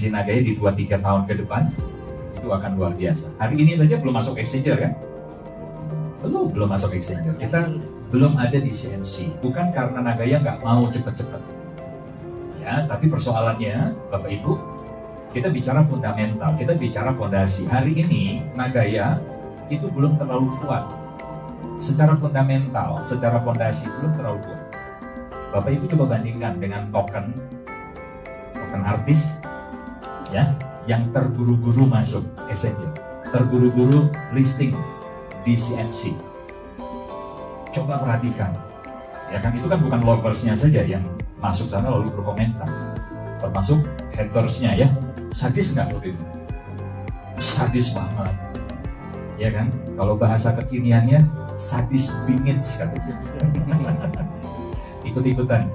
potensi Nagaya di 2-3 tahun ke depan itu akan luar biasa. Hari ini saja belum masuk exchanger kan? Belum masuk exchanger. Kita belum ada di CMC. Bukan karena Nagaya nggak mau cepet-cepet. Ya, tapi persoalannya, Bapak Ibu, kita bicara fundamental, kita bicara fondasi. Hari ini Nagaya itu belum terlalu kuat. Secara fundamental, secara fondasi belum terlalu kuat. Bapak Ibu coba bandingkan dengan token artis, ya, yang terburu-buru masuk exchanger, terburu-buru listing di CMC. Coba perhatikan, ya kan, itu kan bukan loversnya saja yang masuk sana lalu berkomentar, termasuk hatersnya, ya. Sadis nggak waktu itu? Sadis banget, ya kan? Kalau bahasa kekiniannya sadis bingits katanya. Ikut-ikutan.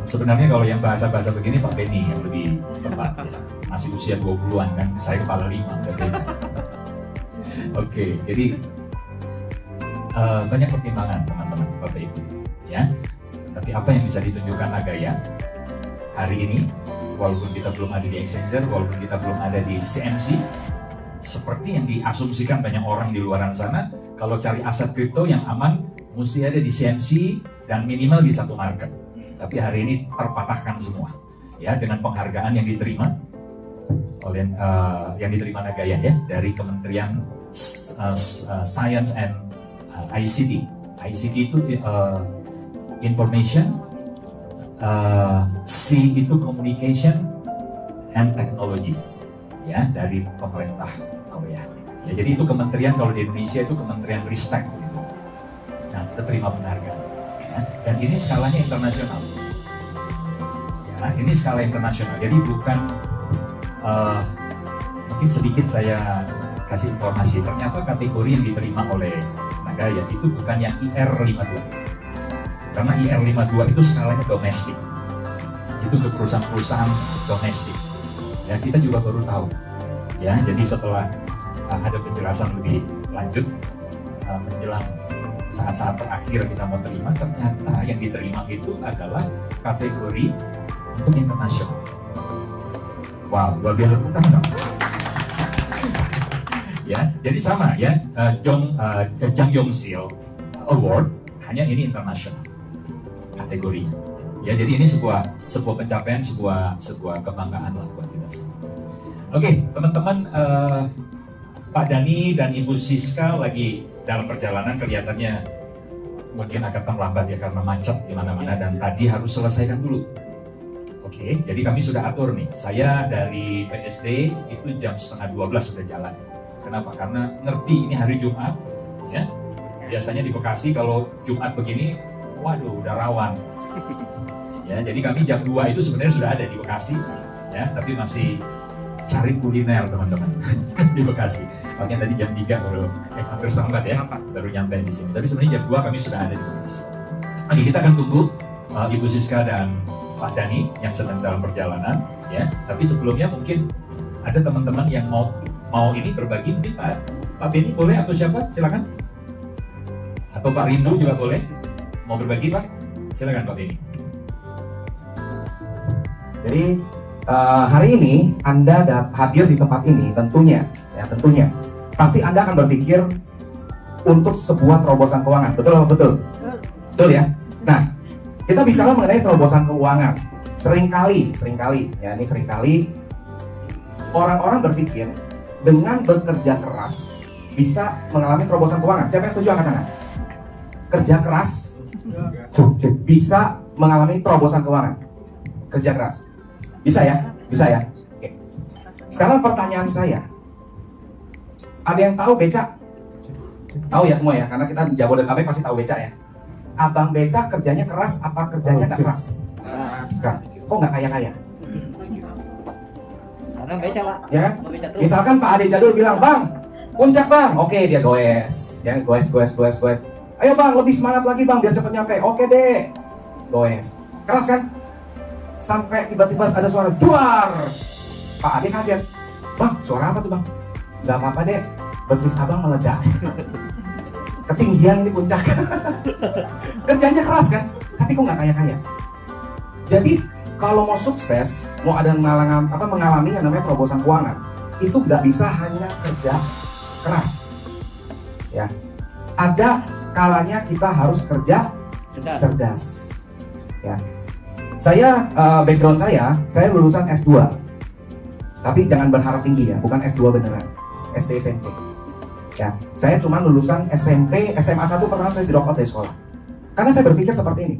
Sebenarnya kalau yang bahasa-bahasa begini Pak Benny yang lebih tepat, ya. Masih usia 20-an kan, saya kepala 5. Oke, jadi banyak pertimbangan teman-teman, Bapak Ibu, ya. Tapi apa yang bisa ditunjukkan Nagaya hari ini, walaupun kita belum ada di exchanger, walaupun kita belum ada di CMC, seperti yang diasumsikan banyak orang di luaran sana, kalau cari aset kripto yang aman, mesti ada di CMC dan minimal di satu market. Tapi hari ini terpatahkan semua, ya, dengan penghargaan yang diterima oleh Nagaya, ya, dari Kementerian Science and ICT. ICT itu Information, C itu Communication and Technology, ya, dari pemerintah Korea. Ya, jadi itu kementerian, kalau di Indonesia itu Kementerian Ristek. Gitu. Nah, kita terima penghargaan, ya, dan ini skalanya internasional. Ya, ini skala internasional. Jadi bukan mungkin sedikit saya kasih informasi. Ternyata kategori yang diterima oleh Nagaya itu bukan yang IR52. Karena IR52 itu skalanya domestik. Itu untuk perusahaan-perusahaan domestik. Ya, kita juga baru tahu. Ya, jadi setelah ada penjelasan lebih lanjut menjelang saat-saat terakhir kita mau terima, ternyata yang diterima itu adalah kategori untuk internasional. Wow, luar biasa, bukan dong? Ya, jadi sama, ya, Jang Yong-sil Award, hanya ini internasional kategorinya. Ya, jadi ini sebuah pencapaian, sebuah kebanggaan lah buat kita semua. Oke, teman-teman, Pak Dhani dan Ibu Siska lagi dalam perjalanan, kelihatannya mungkin agak terlambat ya karena macet di mana-mana dan tadi harus selesaikan dulu. Oke, jadi kami sudah atur nih. Saya dari PSD itu jam 11:30 sudah jalan. Kenapa? Karena ngerti ini hari Jumat, ya. Biasanya di Bekasi kalau Jumat begini, waduh, udah rawan. Ya, jadi kami jam 2 itu sebenarnya sudah ada di Bekasi, ya, tapi masih cari kuliner teman-teman di Bekasi. Makanya tadi jam 3 baru hampir sambat ya, baru nyampe di sini. Tapi sebenarnya jam 2 kami sudah ada di Bekasi. Oke, kita akan tunggu Ibu Siska dan Pak Dhani yang sedang dalam perjalanan, ya. Tapi sebelumnya mungkin ada teman-teman yang mau ini berbagi, mungkin Pak Benny boleh atau siapa? Silakan. Atau Pak Rindu juga boleh. Mau berbagi, Pak? Silakan Pak Benny. Jadi hari ini Anda hadir di tempat ini tentunya pasti Anda akan berpikir untuk sebuah terobosan keuangan, betul ya. Nah, kita bicara mengenai terobosan keuangan. Seringkali orang-orang berpikir dengan bekerja keras bisa mengalami terobosan keuangan. Siapa yang setuju angkat tangan? Kerja keras bisa mengalami terobosan keuangan. Kerja keras. Bisa ya? Oke. Sekarang pertanyaan saya, ada yang tahu becak? Tahu ya semua ya, karena kita di Jabodetabek pasti tahu becak ya. Abang becak kerjanya keras apa kerjanya nggak keras? Keras. Kok nggak kaya-kaya? Karena becak, Pak. Ya kan? Misalkan Pak Ade Jadul bilang, "Bang, puncak Bang." Oke, dia goes. Ayo Bang, lebih semangat lagi Bang biar cepet nyampe. Oke deh. Goes. Keras kan? Sampai tiba-tiba ada suara juar. Pak Ade kaget. "Bang, suara apa tuh Bang?" "Gak apa-apa deh, betis abang meledak." Ketinggian ini puncak. Kerjanya keras kan? Tapi kok gak kaya-kaya? Jadi kalau mau sukses, mau ada mengalami yang namanya terobosan keuangan, itu nggak bisa hanya kerja keras. Ya, ada kalanya kita harus kerja cerdas. Ya, saya background saya lulusan S2, tapi jangan berharap tinggi ya, bukan S2 beneran, SD SMP. Ya, saya cuma lulusan SMP, SMA 1 pernah saya drop out dari sekolah. Karena saya berpikir seperti ini.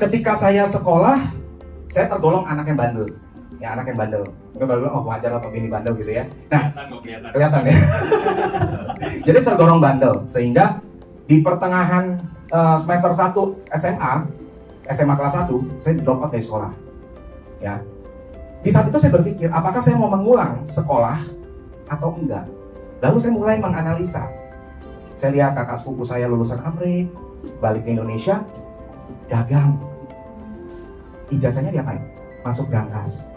Ketika saya sekolah, saya tergolong anak yang bandel. Ya, anak yang bandel. Mungkin baru oh wajar lah begini bandel gitu ya. Nah, kelihatan ya. Jadi tergolong bandel, sehingga di pertengahan semester 1 SMA kelas 1, saya drop out dari sekolah. Ya. Di saat itu saya berpikir, apakah saya mau mengulang sekolah atau enggak? Lalu saya mulai menganalisa. Saya lihat kakak sepupu saya lulusan Amrik, balik ke Indonesia, dagang. Ijazahnya diapain? Masuk Brankas.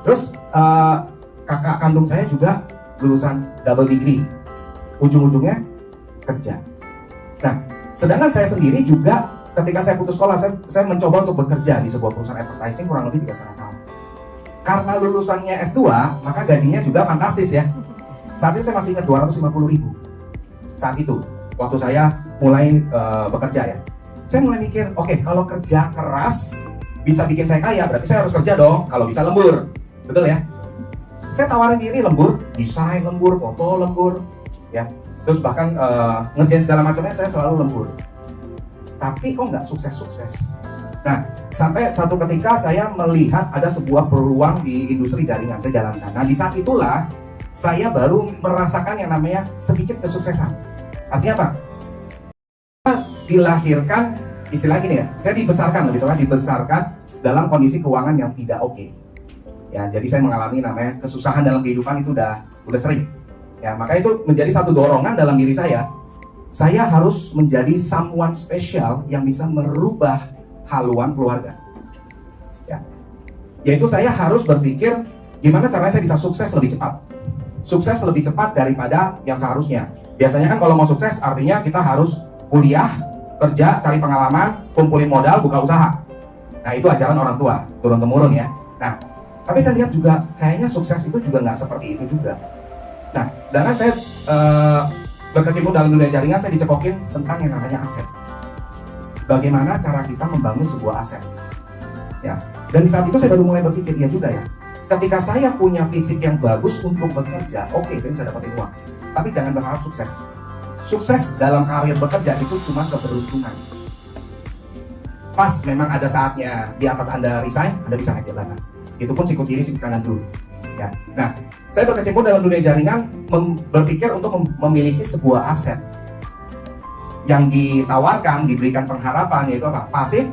Terus kakak kandung saya juga lulusan double degree. Ujung-ujungnya kerja. Nah, sedangkan saya sendiri juga ketika saya putus sekolah, saya mencoba untuk bekerja di sebuah perusahaan advertising kurang lebih 3,5 tahun. Karena lulusannya S2, maka gajinya juga fantastis ya. Saat itu saya masih ingat 250.000. Saat itu, waktu saya mulai bekerja ya. Saya mulai mikir, oke, kalau kerja keras bisa bikin saya kaya, berarti saya harus kerja dong. Kalau bisa lembur, betul ya? Saya tawarin diri lembur, desain lembur, foto lembur, ya. Terus bahkan ngerjain segala macamnya saya selalu lembur. Tapi kok nggak sukses-sukses. Nah, sampai satu ketika saya melihat ada sebuah peluang di industri jaringan, saya jalankan. Nah, di saat itulah saya baru merasakan yang namanya sedikit kesuksesan. Artinya apa? Dilahirkan, istilah gini ya, saya dibesarkan gitu kan, dibesarkan dalam kondisi keuangan yang tidak oke. Ya, jadi saya mengalami namanya kesusahan dalam kehidupan itu udah sering. Ya, maka itu menjadi satu dorongan dalam diri saya. Saya harus menjadi someone special yang bisa merubah haluan keluarga. Ya, yaitu saya harus berpikir gimana caranya saya bisa sukses lebih cepat. Sukses lebih cepat daripada yang seharusnya. Biasanya kan kalau mau sukses artinya kita harus kuliah, kerja, cari pengalaman, kumpulin modal, buka usaha. Nah, itu ajaran orang tua, turun-temurun ya. Nah, tapi saya lihat juga kayaknya sukses itu juga nggak seperti itu juga. Nah, sedangkan saya berkecimpung dalam dunia jaringan, saya dicekokin tentang yang namanya aset. Bagaimana cara kita membangun sebuah aset. Ya. Dan di saat itu saya baru mulai berpikir, ya juga ya. Ketika saya punya fisik yang bagus untuk bekerja, oke, saya bisa dapetin uang. Tapi jangan berharap sukses. Sukses dalam karir bekerja itu cuma keberuntungan. Pas memang ada saatnya di atas Anda resign, Anda bisa naik jabatan. Itu pun sikut kiri, sikut kanan dulu. Ya. Nah, saya berkecimpung dalam dunia jaringan, berpikir untuk memiliki sebuah aset yang ditawarkan, diberikan pengharapan, yaitu apa? Pasif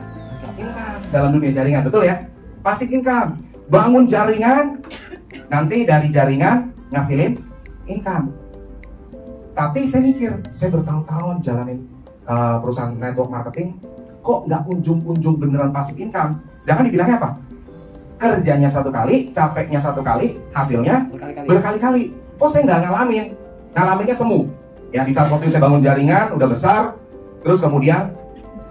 income dalam dunia jaringan, betul ya? Pasif income. Bangun jaringan, nanti dari jaringan ngasilin income. Tapi saya mikir, saya bertahun-tahun jalanin perusahaan network marketing, kok nggak kunjung-kunjung beneran pasif income. Sedangkan dibilangnya apa? Kerjanya satu kali, capeknya satu kali, hasilnya berkali-kali. Oh, saya nggak ngalaminnya semu. Ya, di saat waktu saya bangun jaringan, udah besar, terus kemudian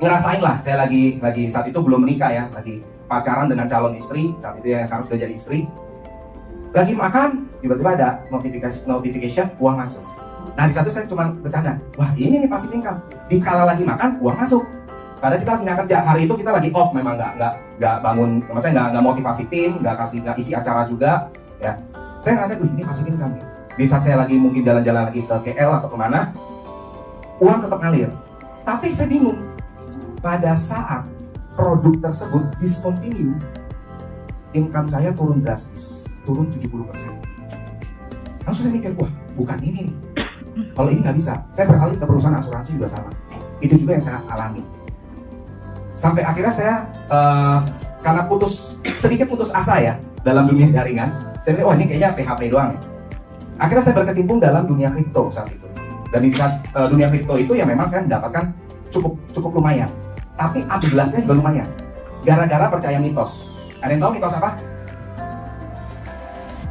ngerasain lah, saya lagi saat itu belum menikah ya, lagi pacaran dengan calon istri, saat itu ya sekarang sudah jadi istri. Lagi makan, tiba-tiba ada notification uang masuk. Nah, di satu saya cuma bercanda, wah ini nih passive income. Dikala lagi makan, uang masuk. Padahal kita lagi nggak kerja, hari itu kita lagi off, memang nggak bangun, maksudnya nggak motivasi tim, nggak isi acara juga. Ya, saya ngerasa, ini passive income nih. Di saat saya lagi mungkin jalan-jalan lagi ke KL atau kemana, uang tetap ngalir. Tapi saya bingung, pada saat produk tersebut discontinue, income saya turun drastis, turun 70%. Langsung saya mikir, wah bukan ini nih. Kalau ini nggak bisa, saya beralih ke perusahaan asuransi juga sama. Itu juga yang saya alami. Sampai akhirnya saya, karena sedikit putus asa ya dalam dunia jaringan, saya pikir, wah ini kayaknya PHP doang ya. Akhirnya saya berkecimpung dalam dunia kripto saat itu. Dan di saat dunia kripto itu ya memang saya mendapatkan cukup lumayan. Tapi amblasnya juga lumayan. Gara-gara percaya mitos. Ada yang tahu mitos apa?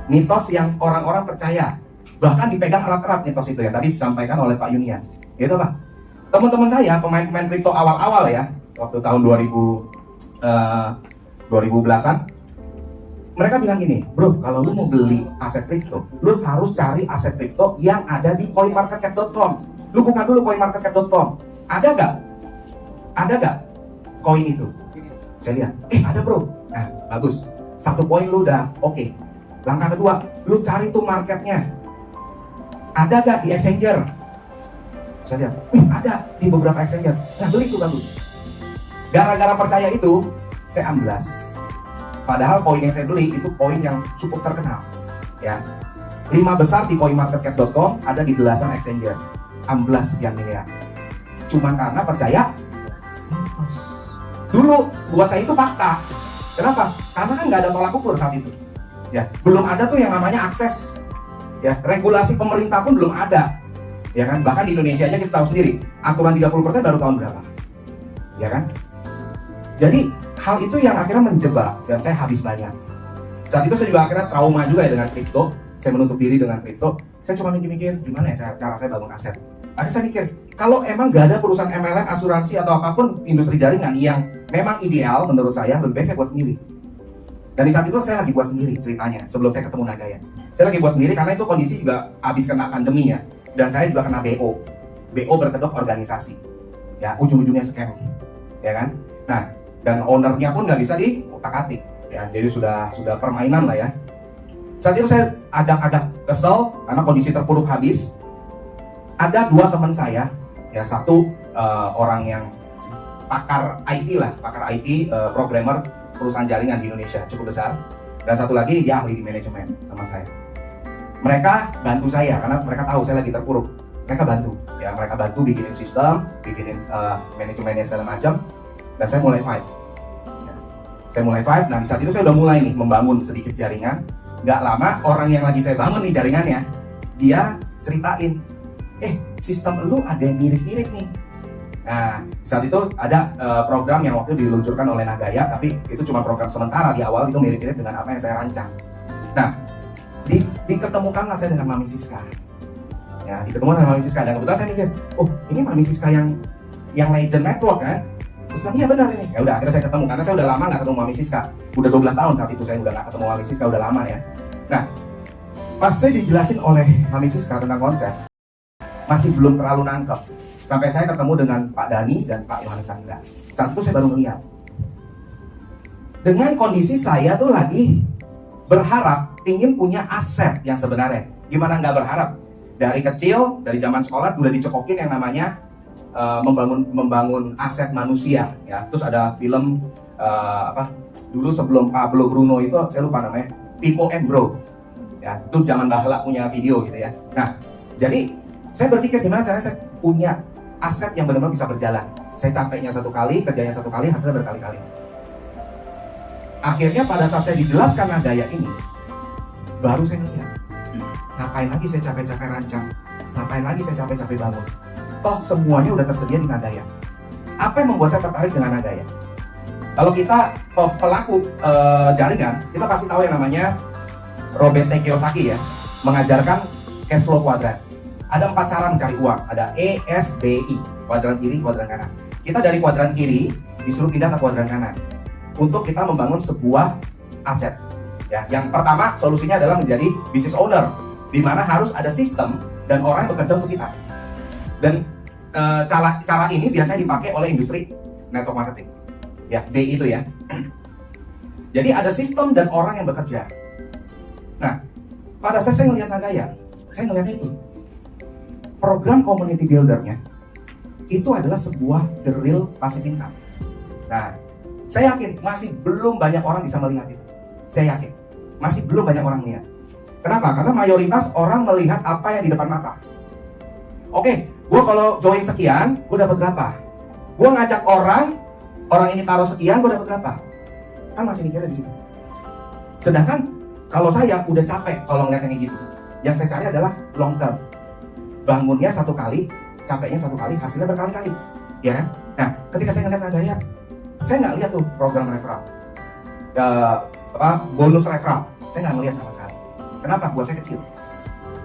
Mitos yang orang-orang percaya. Bahkan dipegang erat-erat mitos itu ya. Tadi disampaikan oleh Pak Yunias. Gitu Pak. Teman-teman saya, pemain-pemain kripto awal-awal ya. Waktu tahun 2000 2010-an. Mereka bilang gini, bro, kalau lu mau beli aset kripto, lu harus cari aset kripto yang ada di coinmarketcap.com. Lu buka dulu coinmarketcap.com. Ada gak? Ada gak koin itu? Saya lihat, ada bro. Nah, bagus. Satu poin lu udah oke. Langkah kedua, lu cari tuh marketnya. Ada gak di exchanger? Saya lihat, ada di beberapa exchanger. Nah, beli tuh bagus. Gara-gara percaya itu, saya amblas. Padahal koin yang saya beli itu koin yang cukup terkenal, ya. 5 besar di coinmarketcap.com, ada di belasan exchanger. Amblas sekian miliar. Cuma karena percaya mitos. Dulu buat saya itu fakta. Kenapa? Karena kan nggak ada tolak ukur saat itu. Ya, belum ada tuh yang namanya akses. Ya, regulasi pemerintah pun belum ada. Ya kan? Bahkan di Indonesia aja kita tahu sendiri, aturan 30% baru tahun berapa? Ya kan? Jadi hal itu yang akhirnya menjebak dan saya habis banyak. Saat itu saya juga akhirnya trauma juga ya dengan kripto. Saya menutup diri dengan kripto. Saya cuma mikir-mikir gimana ya cara saya bangun aset. Akhirnya saya mikir, kalau emang gak ada perusahaan MLM, asuransi atau apapun industri jaringan yang memang ideal menurut saya, lebih baik saya buat sendiri. Dan di saat itu saya lagi buat sendiri ceritanya sebelum saya ketemu Nagaya. Saya lagi buat sendiri karena itu kondisi juga habis kena pandemi ya. Dan saya juga kena BO. BO berkedok organisasi. Ya, ujung-ujungnya scam. Ya kan? Nah, dan ownernya pun nggak bisa diutak-atik, ya. Jadi sudah permainan lah ya. Saat itu saya agak kesel karena kondisi terpuruk habis. Ada 2 teman saya, ya, satu orang yang pakar IT lah, programmer perusahaan jaringan di Indonesia cukup besar, dan satu lagi dia ahli di manajemen teman saya. Mereka bantu saya karena mereka tahu saya lagi terpuruk. Mereka bantu bikinin sistem, bikinin manajemennya segala macam. Dan saya mulai fight. Nah di saat itu saya udah mulai nih membangun sedikit jaringan. Gak lama orang yang lagi saya bangun nih jaringannya, dia ceritain, sistem lu ada yang mirip-mirip nih. Nah saat itu ada program yang waktu itu diluncurkan oleh Nagaya, tapi itu cuma program sementara di awal, itu mirip-mirip dengan apa yang saya rancang. Nah diketemukanlah saya dengan Mami Siska. Ya, diketemukan dengan Mami Siska, dan kebetulan saya mikir, ini Mami Siska yang Legend Network kan? Terus bilang, iya benar ini. Ya udah, akhirnya saya ketemu karena saya udah lama nggak ketemu Mami Siska. Udah 12 tahun saat itu saya udah nggak ketemu Mami Siska, udah lama ya. Nah, pas saya dijelasin oleh Mami Siska tentang konsep, masih belum terlalu nangkep. Sampai saya ketemu dengan Pak Dani dan Pak Yohanes Chandra. Saat itu saya baru melihat. Dengan kondisi saya tuh lagi berharap ingin punya aset yang sebenarnya. Gimana nggak berharap? Dari kecil, dari zaman sekolah udah dicekokin yang namanya membangun aset manusia, ya. Terus ada film dulu sebelum Pablo Bruno itu saya lupa namanya, Pipo and Bro, ya. Itu zaman bahla punya video gitu ya. Nah, jadi saya berpikir gimana caranya saya punya aset yang benar-benar bisa berjalan. Saya capeknya 1 kali, kerjanya 1 kali, hasilnya berkali-kali. Akhirnya pada saat saya dijelaskan Nagaya ini, baru saya ngeliat, ngapain lagi saya capek-capek rancang, ngapain lagi saya capek-capek bangun. Toh semuanya udah tersedia di Nagaya. Apa yang membuat saya tertarik dengan Nagaya? Kalau kita pelaku jaringan, kita pasti tahu yang namanya Robert T. Kiyosaki ya, mengajarkan cash flow quadrant. Ada 4 cara mencari uang. Ada E, S, B, I, kuadran kiri, kuadran kanan. Kita dari kuadran kiri disuruh pindah ke kuadran kanan untuk kita membangun sebuah aset. Ya, yang pertama solusinya adalah menjadi business owner, di mana harus ada sistem dan orang yang bekerja untuk kita. Dan cara ini biasanya dipakai oleh industri network marketing. Ya, B itu ya. Jadi ada sistem dan orang yang bekerja. Nah, pada saat saya ngelihat Nagaya, saya ngelihatnya itu program community builder-nya itu adalah sebuah the real passive income. Nah, saya yakin masih belum banyak orang bisa melihat itu. Saya yakin masih belum banyak orang melihat. Kenapa? Karena mayoritas orang melihat apa yang di depan mata. Oke, gue kalau join sekian, gue dapat berapa? Gue ngajak orang ini taruh sekian, gue dapat berapa? Kan masih mikirnya di situ. Sedangkan kalau saya udah capek kalau ngeliat yang kayak gitu. Yang saya cari adalah long term. Bangunnya 1 kali, capeknya 1 kali, hasilnya berkali-kali, ya kan? Nah, ketika saya ngeliat Nagaya, saya nggak lihat tuh program referral, bonus referral, saya nggak ngeliat sama sekali. Kenapa? Buat saya kecil.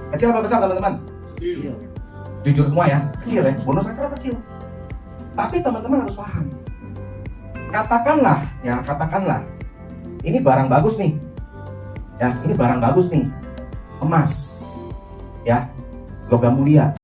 Kecil apa besar teman-teman? Kecil. Jujur semua ya, kecil ya. Bonus referral kecil. Tapi teman-teman harus paham. Katakanlah ini barang bagus nih. Ya, ini barang bagus nih. Emas. Ya, logam mulia.